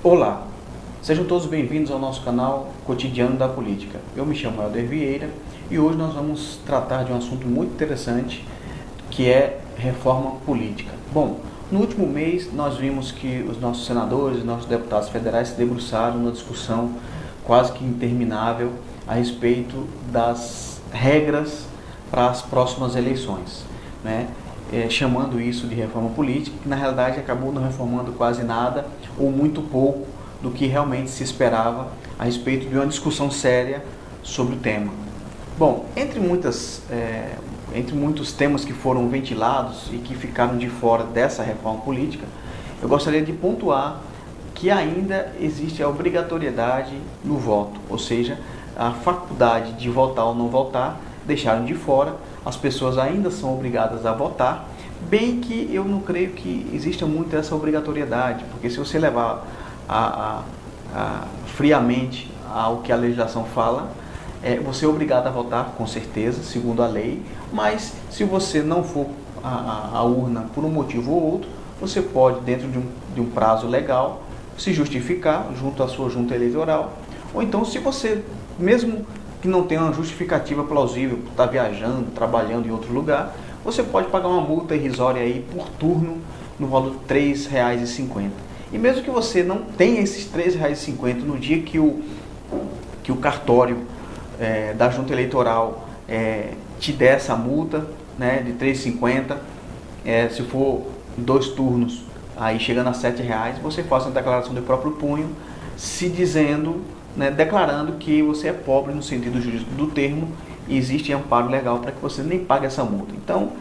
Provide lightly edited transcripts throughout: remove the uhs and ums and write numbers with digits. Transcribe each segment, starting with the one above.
Olá, sejam todos bem-vindos ao nosso canal Cotidiano da Política. Eu me chamo Helder Vieira e hoje nós vamos tratar de um assunto muito interessante que é reforma política. Bom, no último mês nós vimos que os nossos senadores e nossos deputados federais se debruçaram numa discussão quase que interminável a respeito das regras para as próximas eleições, né? Chamando isso de reforma política, que na realidade acabou não reformando quase nada ou muito pouco do que realmente se esperava a respeito de uma discussão séria sobre o tema. Bom, entre muitos temas que foram ventilados e que ficaram de fora dessa reforma política, eu gostaria de pontuar que ainda existe a obrigatoriedade no voto, ou seja, a faculdade de votar ou não votar deixaram de fora. As pessoas ainda são obrigadas a votar, bem que eu não creio que exista muito essa obrigatoriedade, porque se você levar friamente ao que a legislação fala, você é obrigado a votar, com certeza, segundo a lei, mas se você não for à urna por um motivo ou outro, você pode, dentro de um prazo legal, se justificar junto à sua junta eleitoral, ou então se você, mesmo que não tenha uma justificativa plausível por estar viajando, trabalhando em outro lugar, você pode pagar uma multa irrisória aí por turno no valor de R$ 3,50. E mesmo que você não tenha esses R$ 3,50 no dia que o cartório da junta eleitoral te der essa multa, né, de R$ 3,50, se for 2 turnos, aí chegando a R$ 7,00, você faça uma declaração de próprio punho, se dizendo, né, declarando que você é pobre no sentido jurídico do termo e existe amparo legal para que você nem pague essa multa. Então,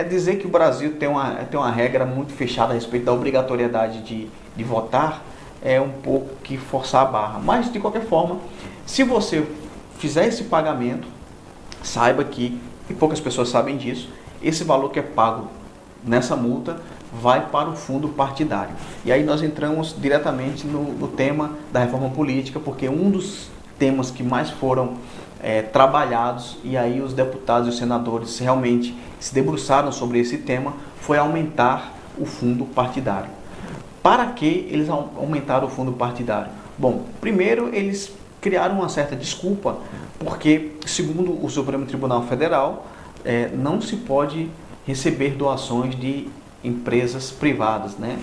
dizer que o Brasil tem uma regra muito fechada a respeito da obrigatoriedade de votar é um pouco que forçar a barra. Mas, de qualquer forma, se você fizer esse pagamento, saiba que, e poucas pessoas sabem disso, esse valor que é pago nessa multa vai para o fundo partidário. E aí nós entramos diretamente no tema da reforma política, porque um dos temas que mais foram trabalhados, e aí os deputados e os senadores realmente se debruçaram sobre esse tema, foi aumentar o fundo partidário. Para que eles aumentaram o fundo partidário? Bom, primeiro eles criaram uma certa desculpa, porque, segundo o Supremo Tribunal Federal, não se pode receber doações de empresas privadas, né?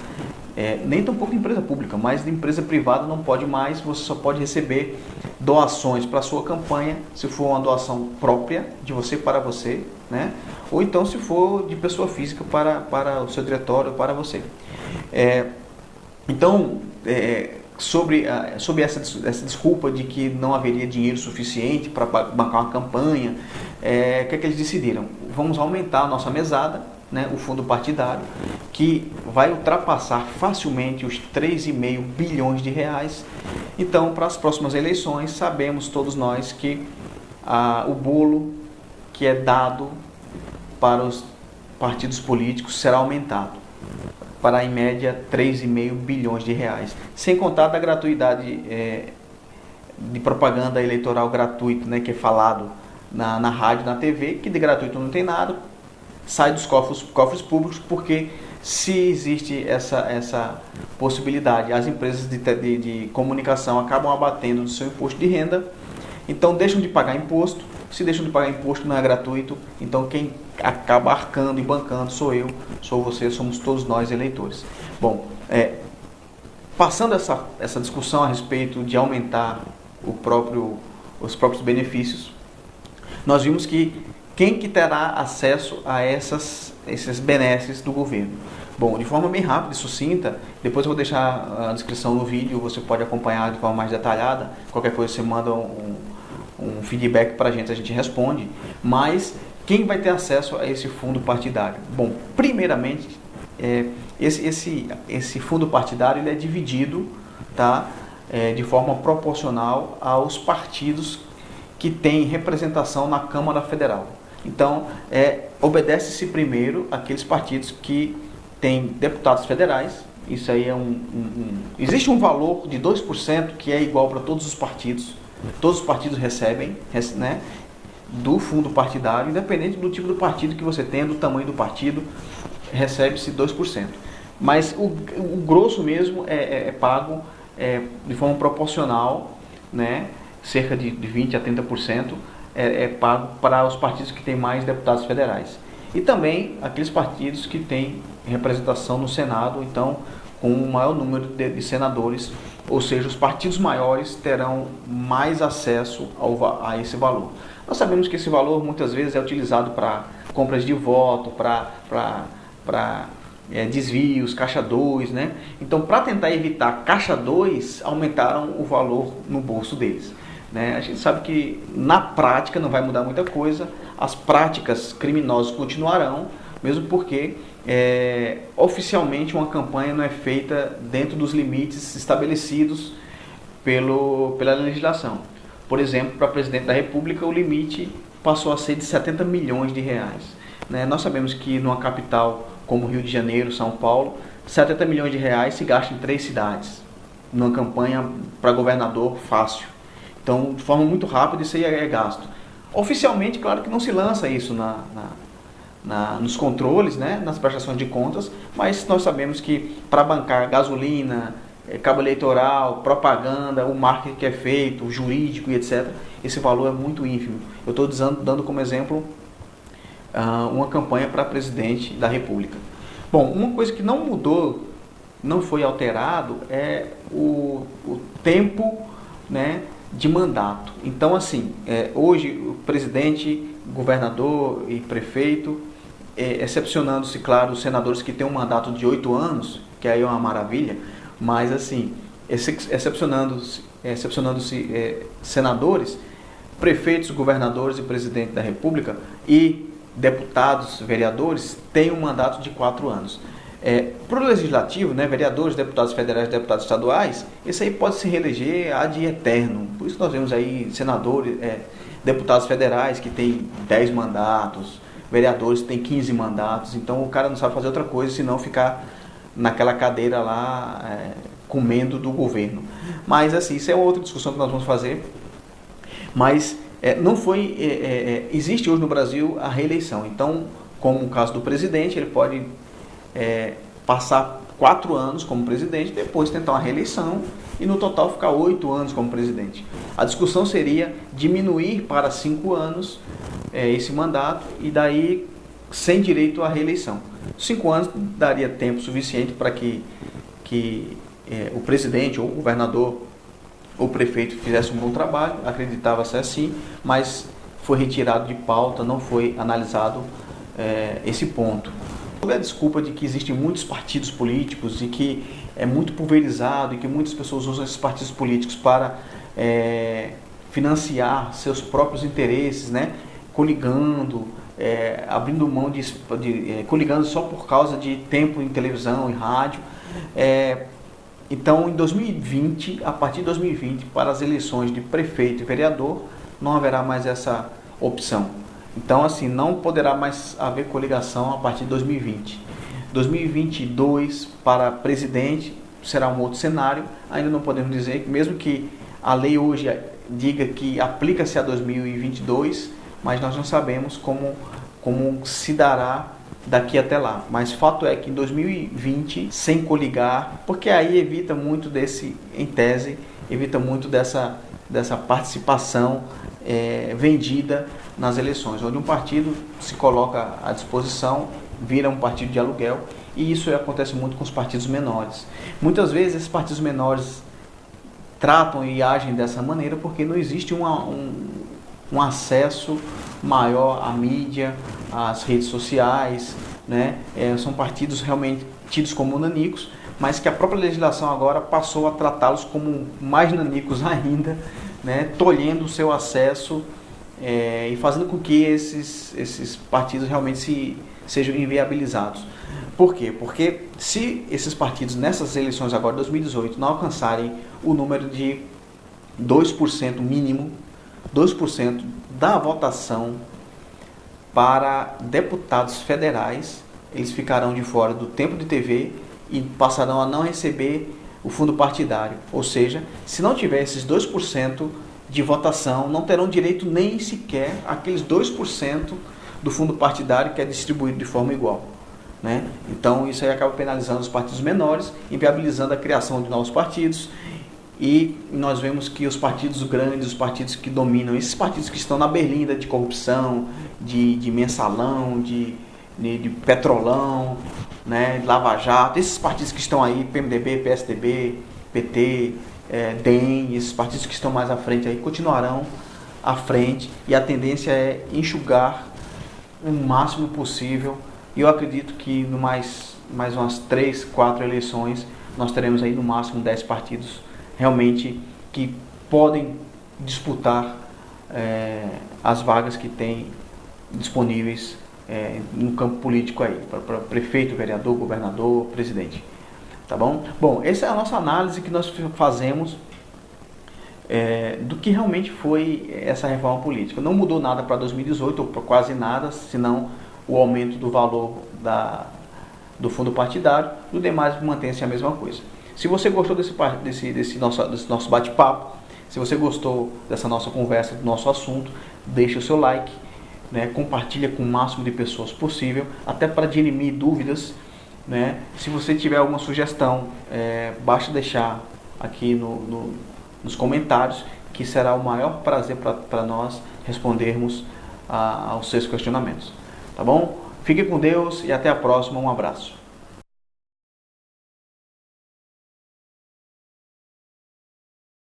Nem tampouco de empresa pública, mas de empresa privada não pode mais. Você só pode receber doações para a sua campanha se for uma doação própria, de você para você, né? Ou então se for de pessoa física para o seu diretório, para você. Sobre essa desculpa de que não haveria dinheiro suficiente para bancar uma campanha, o que é que eles decidiram? Vamos aumentar a nossa mesada, né, o fundo partidário, que vai ultrapassar facilmente os 3,5 bilhões de reais. Então, para as próximas eleições, sabemos todos nós que o bolo que é dado para os partidos políticos será aumentado para, em média, 3,5 bilhões de reais. Sem contar da gratuidade de propaganda eleitoral gratuita, né, que é falado na rádio, na TV, que de gratuito não tem nada, sai dos cofres públicos, porque se existe essa possibilidade, as empresas de comunicação acabam abatendo do seu imposto de renda, então deixam de pagar imposto. Se deixam de pagar imposto, não é gratuito, então quem acaba arcando e bancando sou eu, sou você, somos todos nós eleitores. Bom, passando essa discussão a respeito de aumentar os próprios benefícios, nós vimos que quem que terá acesso a esses benesses do governo? Bom, de forma bem rápida e sucinta, depois eu vou deixar a descrição no vídeo, você pode acompanhar de forma mais detalhada, qualquer coisa você manda um feedback para a gente responde, mas quem vai ter acesso a esse fundo partidário? Bom, primeiramente, esse fundo partidário ele é dividido, tá, de forma proporcional aos partidos que têm representação na Câmara Federal. Então, obedece-se primeiro aqueles partidos que têm deputados federais. Isso aí existe um valor de 2% que é igual para todos os partidos. Todos os partidos recebem, né, do fundo partidário, independente do tipo do partido que você tenha, do tamanho do partido, recebe-se 2%. Mas o grosso mesmo é pago de forma proporcional, né? Cerca de 20 a 30% é pago para os partidos que têm mais deputados federais. E também aqueles partidos que têm representação no Senado, então com um maior número de senadores, ou seja, os partidos maiores terão mais acesso a esse valor. Nós sabemos que esse valor muitas vezes é utilizado para compras de voto, para desvios, caixa 2, né? Então, para tentar evitar caixa 2, aumentaram o valor no bolso deles. Né? A gente sabe que na prática não vai mudar muita coisa, as práticas criminosas continuarão, mesmo porque oficialmente uma campanha não é feita dentro dos limites estabelecidos pela legislação. Por exemplo, para presidente da República o limite passou a ser de 70 milhões de reais. Né? Nós sabemos que numa capital como Rio de Janeiro, São Paulo, 70 milhões de reais se gastam em 3 cidades, numa campanha para governador fácil. Então, de forma muito rápida, isso aí é gasto. Oficialmente, claro que não se lança isso nos controles, né, nas prestações de contas, mas nós sabemos que para bancar gasolina, cabo eleitoral, propaganda, o marketing que é feito, o jurídico e etc., esse valor é muito ínfimo. Eu estou dando como exemplo uma campanha para presidente da República. Bom, uma coisa que não mudou, não foi alterado, é o tempo, né, de mandato. Então, assim, hoje o presidente, governador e prefeito, excepcionando-se, claro, os senadores que têm um mandato de 8 anos, que aí é uma maravilha, mas, assim, excepcionando-se senadores, prefeitos, governadores e presidente da República e deputados, vereadores, têm um mandato de 4 anos. Para o legislativo, né, vereadores, deputados federais, deputados estaduais, esse aí pode se reeleger ad eterno. Por isso nós vemos aí senadores, deputados federais que têm 10 mandatos, vereadores que têm 15 mandatos. Então o cara não sabe fazer outra coisa senão ficar naquela cadeira lá comendo do governo. Mas assim, isso é outra discussão que nós vamos fazer. Mas não foi... existe hoje no Brasil a reeleição. Então, como o caso do presidente, ele pode passar 4 anos como presidente, depois tentar uma reeleição e no total ficar 8 anos como presidente. A discussão seria diminuir para 5 anos esse mandato e daí sem direito à reeleição. 5 anos daria tempo suficiente para que o presidente ou o governador ou o prefeito fizesse um bom trabalho, acreditava-se assim, mas foi retirado de pauta, não foi analisado esse ponto. Sob a desculpa de que existem muitos partidos políticos e que é muito pulverizado e que muitas pessoas usam esses partidos políticos para financiar seus próprios interesses, né? Coligando, abrindo mão coligando só por causa de tempo em televisão, em rádio. Então, em 2020, a partir de 2020, para as eleições de prefeito e vereador, não haverá mais essa opção. Então, assim, não poderá mais haver coligação a partir de 2020. 2022, para presidente, será um outro cenário. Ainda não podemos dizer, mesmo que a lei hoje diga que aplica-se a 2022, mas nós não sabemos como se dará daqui até lá. Mas fato é que em 2020, sem coligar, porque aí evita muito em tese, evita muito dessa participação vendida nas eleições, onde um partido se coloca à disposição, vira um partido de aluguel, e isso acontece muito com os partidos menores. Muitas vezes esses partidos menores tratam e agem dessa maneira porque não existe um acesso maior à mídia, às redes sociais, né? São partidos realmente tidos como nanicos, mas que a própria legislação agora passou a tratá-los como mais nanicos ainda, né? Tolhendo o seu acesso e fazendo com que esses partidos realmente sejam inviabilizados. Por quê? Porque se esses partidos nessas eleições agora de 2018 não alcançarem o número de 2% mínimo, 2% da votação para deputados federais, eles ficarão de fora do tempo de TV e passarão a não receber o fundo partidário. Ou seja, se não tiver esses 2% de votação, não terão direito nem sequer aqueles 2% do fundo partidário que é distribuído de forma igual. né? Então isso aí acaba penalizando os partidos menores, inviabilizando a criação de novos partidos. E nós vemos que os partidos grandes, os partidos que dominam, esses partidos que estão na berlinda de corrupção, de mensalão, de petrolão, né, Lava Jato, esses partidos que estão aí, PMDB, PSDB, PT, DEM, esses partidos que estão mais à frente aí, continuarão à frente, e a tendência é enxugar o máximo possível. E eu acredito que no mais umas 3, 4 eleições nós teremos aí no máximo 10 partidos realmente que podem disputar as vagas que tem disponíveis no campo político aí, para prefeito, vereador, governador, presidente. Tá bom? Bom, essa é a nossa análise que nós fazemos do que realmente foi essa reforma política. Não mudou nada para 2018, ou quase nada, senão o aumento do valor do fundo partidário. No demais, mantém-se a mesma coisa. Se você gostou desse nosso bate-papo, se você gostou dessa nossa conversa, do nosso assunto, deixe o seu like, né, compartilha com o máximo de pessoas possível, até para dirimir dúvidas, né? Se você tiver alguma sugestão, basta deixar aqui nos comentários, que será o maior prazer para nós respondermos aos seus questionamentos. Tá bom? Fique com Deus e até a próxima. Um abraço.